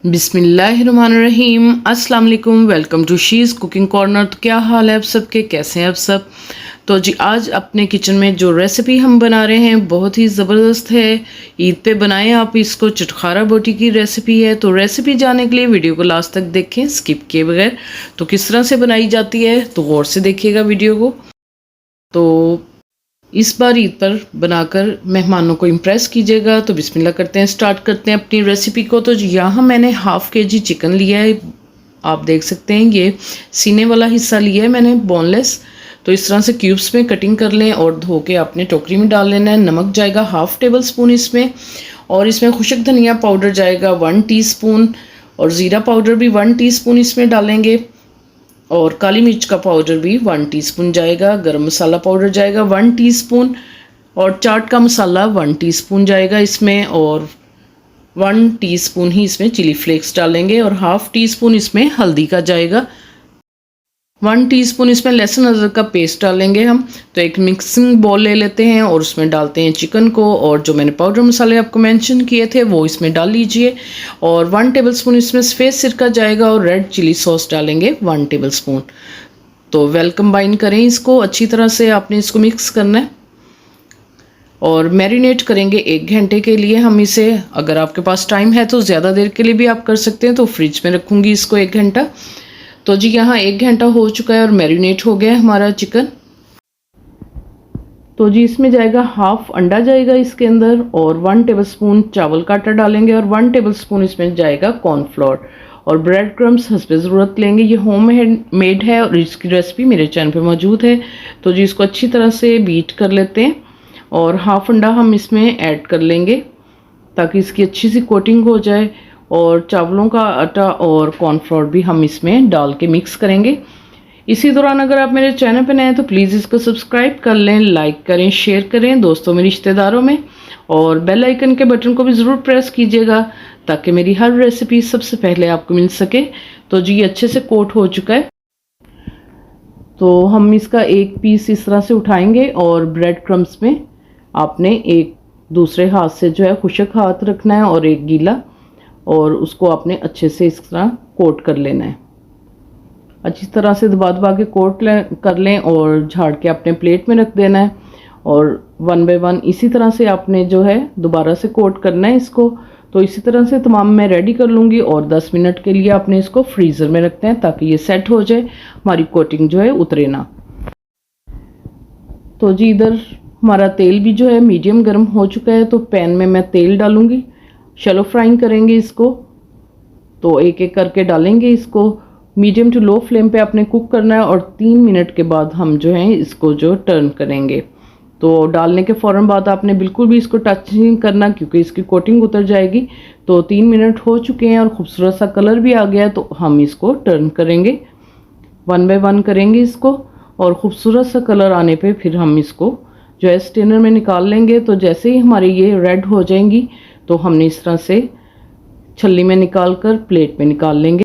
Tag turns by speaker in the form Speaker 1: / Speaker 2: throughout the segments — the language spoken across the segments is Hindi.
Speaker 1: बिस्मिल्लाहिर्रहमानिर्रहीम। अस्सलाम वालेकुम। Welcome to she's cooking corner. तो क्या हाल है आप सबके, कैसे हैं आप सब? तो जी आज अपने किचन में जो रेसिपी हम बना रहे हैं बहुत ही ज़बरदस्त है। ईद पे बनाएं आप इसको। चटखारा बोटी की रेसिपी है। तो रेसिपी जानने के लिए वीडियो को लास्ट तक देखें स्किप किए बगैर। तो किस तरह से बनाई जाती है तो गौर से देखिएगा वीडियो को। तो इस बार ईद पर बनाकर मेहमानों को इम्प्रेस कीजिएगा। तो बिस्मिल्लाह करते हैं, स्टार्ट करते हैं अपनी रेसिपी को। तो यहाँ मैंने हाफ़ kg चिकन लिया है। आप देख सकते हैं ये सीने वाला हिस्सा लिया है मैंने, बोनलेस। तो इस तरह से क्यूब्स में कटिंग कर लें और धो के अपने टोकरी में डाल लेना है। नमक जाएगा 1/2 टेबल स्पून इसमें, और इसमें खुशक धनिया पाउडर जाएगा 1 टीस्पून, और ज़ीरा पाउडर भी 1 टीस्पून इसमें डालेंगे, और काली मिर्च का पाउडर भी 1 टीस्पून जाएगा। गरम मसाला पाउडर जाएगा 1 टीस्पून, और चाट का मसाला 1 टीस्पून जाएगा इसमें, और 1 टीस्पून ही इसमें चिली फ्लेक्स डालेंगे, और 1/2 टीस्पून इसमें हल्दी का जाएगा। 1 टीस्पून इसमें लहसुन अदरक का पेस्ट डालेंगे हम। तो एक मिक्सिंग बाउल ले लेते हैं और उसमें डालते हैं चिकन को, और जो मैंने पाउडर मसाले आपको मेंशन किए थे वो इसमें डाल लीजिए, और 1 टेबलस्पून इसमें सफ़ेद सिरका जाएगा, और रेड चिली सॉस डालेंगे 1 टेबलस्पून। तो वेल कंबाइन करें इसको अच्छी तरह से, आपने इसको मिक्स करना है और मैरिनेट करेंगे 1 घंटे के लिए हम इसे। अगर आपके पास टाइम है तो ज़्यादा देर के लिए भी आप कर सकते हैं। तो फ्रिज में रखूँगी इसको 1 घंटा। तो जी यहाँ 1 घंटा हो चुका है और मैरिनेट हो गया है हमारा चिकन। तो जी इसमें जाएगा 1/2 अंडा जाएगा इसके अंदर, और 1 टेबलस्पून चावल का आटा डालेंगे, और 1 टेबलस्पून इसमें जाएगा कॉर्नफ्लोर, और ब्रेड क्रम्स हस्बे ज़रूरत लेंगे। ये होम मेड है और इसकी रेसिपी मेरे चैनल पे मौजूद है। तो जी इसको अच्छी तरह से बीट कर लेते हैं, और 1/2 अंडा हम इसमें ऐड कर लेंगे ताकि इसकी अच्छी सी कोटिंग हो जाए, और चावलों का आटा और कॉर्नफ्लोर भी हम इसमें डाल के मिक्स करेंगे। इसी दौरान अगर आप मेरे चैनल पर नए हैं तो प्लीज़ इसको सब्सक्राइब कर लें, लाइक करें, शेयर करें दोस्तों में, रिश्तेदारों में, और बेल आइकन के बटन को भी ज़रूर प्रेस कीजिएगा ताकि मेरी हर रेसिपी सबसे पहले आपको मिल सके। तो जी अच्छे से कोट हो चुका है। तो हम इसका एक पीस इस तरह से उठाएंगे, और ब्रेड क्रम्स में आपने एक दूसरे हाथ से जो है खुशक हाथ रखना है और एक गीला, और उसको आपने अच्छे से इस तरह कोट कर लेना है। अच्छी तरह से दबा दबा के कोट कर लें और झाड़ के अपने प्लेट में रख देना है, और 1 बाय 1 इसी तरह से आपने जो है दोबारा से कोट करना है इसको। तो इसी तरह से तमाम मैं रेडी कर लूँगी, और 10 मिनट के लिए आपने इसको फ्रीज़र में रखते हैं ताकि ये सेट हो जाए, हमारी कोटिंग जो है उतरे ना। तो जी इधर हमारा तेल भी जो है मीडियम गर्म हो चुका है। तो पैन में मैं तेल डालूँगी, शैलो फ्राइंग करेंगे इसको। तो एक एक करके डालेंगे इसको, मीडियम टू लो फ्लेम पे आपने कुक करना है, और 3 मिनट के बाद हम जो है इसको जो टर्न करेंगे। तो डालने के फ़ौरन बाद आपने बिल्कुल भी इसको टच नहीं करना क्योंकि इसकी कोटिंग उतर जाएगी। तो 3 मिनट हो चुके हैं और खूबसूरत सा कलर भी आ गया है। तो हम इसको टर्न करेंगे, 1 बाय 1 करेंगे इसको, और ख़ूबसूरत सा कलर आने पे फिर हम इसको जो है स्टेनर में निकाल लेंगे। तो जैसे ही हमारी ये रेड हो जाएंगी तो हमने इस तरह से छल्ली में निकाल कर प्लेट में निकाल लेंगे।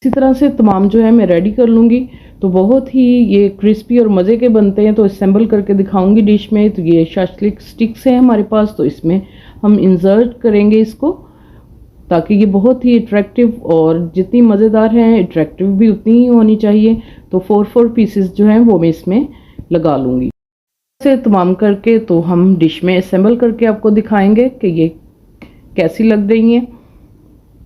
Speaker 1: इसी तरह से तमाम जो है मैं रेडी कर लूँगी। तो बहुत ही ये क्रिस्पी और मज़े के बनते हैं। तो असेंबल करके दिखाऊंगी डिश में। तो ये शाशलिक स्टिक्स हैं हमारे पास, तो इसमें हम इंसर्ट करेंगे इसको ताकि ये बहुत ही अट्रैक्टिव, और जितनी मज़ेदार हैं अट्रैक्टिव भी उतनी ही होनी चाहिए। तो 4 पीसेस जो हैं वो मैं इसमें लगा लूँगी से तमाम करके। तो हम डिश में असेंबल करके आपको दिखाएंगे कि ये कैसी लग रही हैं।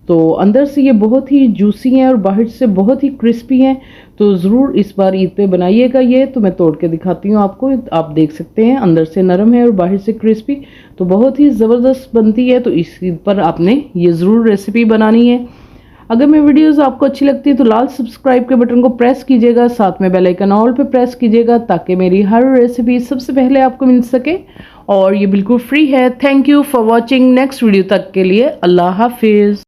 Speaker 1: तो अंदर से ये बहुत ही जूसी हैं और बाहर से बहुत ही क्रिस्पी हैं। तो ज़रूर इस बार ईद पे बनाइएगा ये। तो मैं तोड़ के दिखाती हूँ आपको, आप देख सकते हैं अंदर से नरम है और बाहर से क्रिस्पी। तो बहुत ही ज़बरदस्त बनती है। तो इस ईद पर आपने ये ज़रूर रेसिपी बनानी है। अगर मेरी वीडियोस आपको अच्छी लगती है तो लाल सब्सक्राइब के बटन को प्रेस कीजिएगा, साथ में बेल आइकन ऑल पे प्रेस कीजिएगा ताकि मेरी हर रेसिपी सबसे पहले आपको मिल सके, और ये बिल्कुल फ्री है। Thank you for watching. Next video तक के लिए अल्लाह हाफिज़।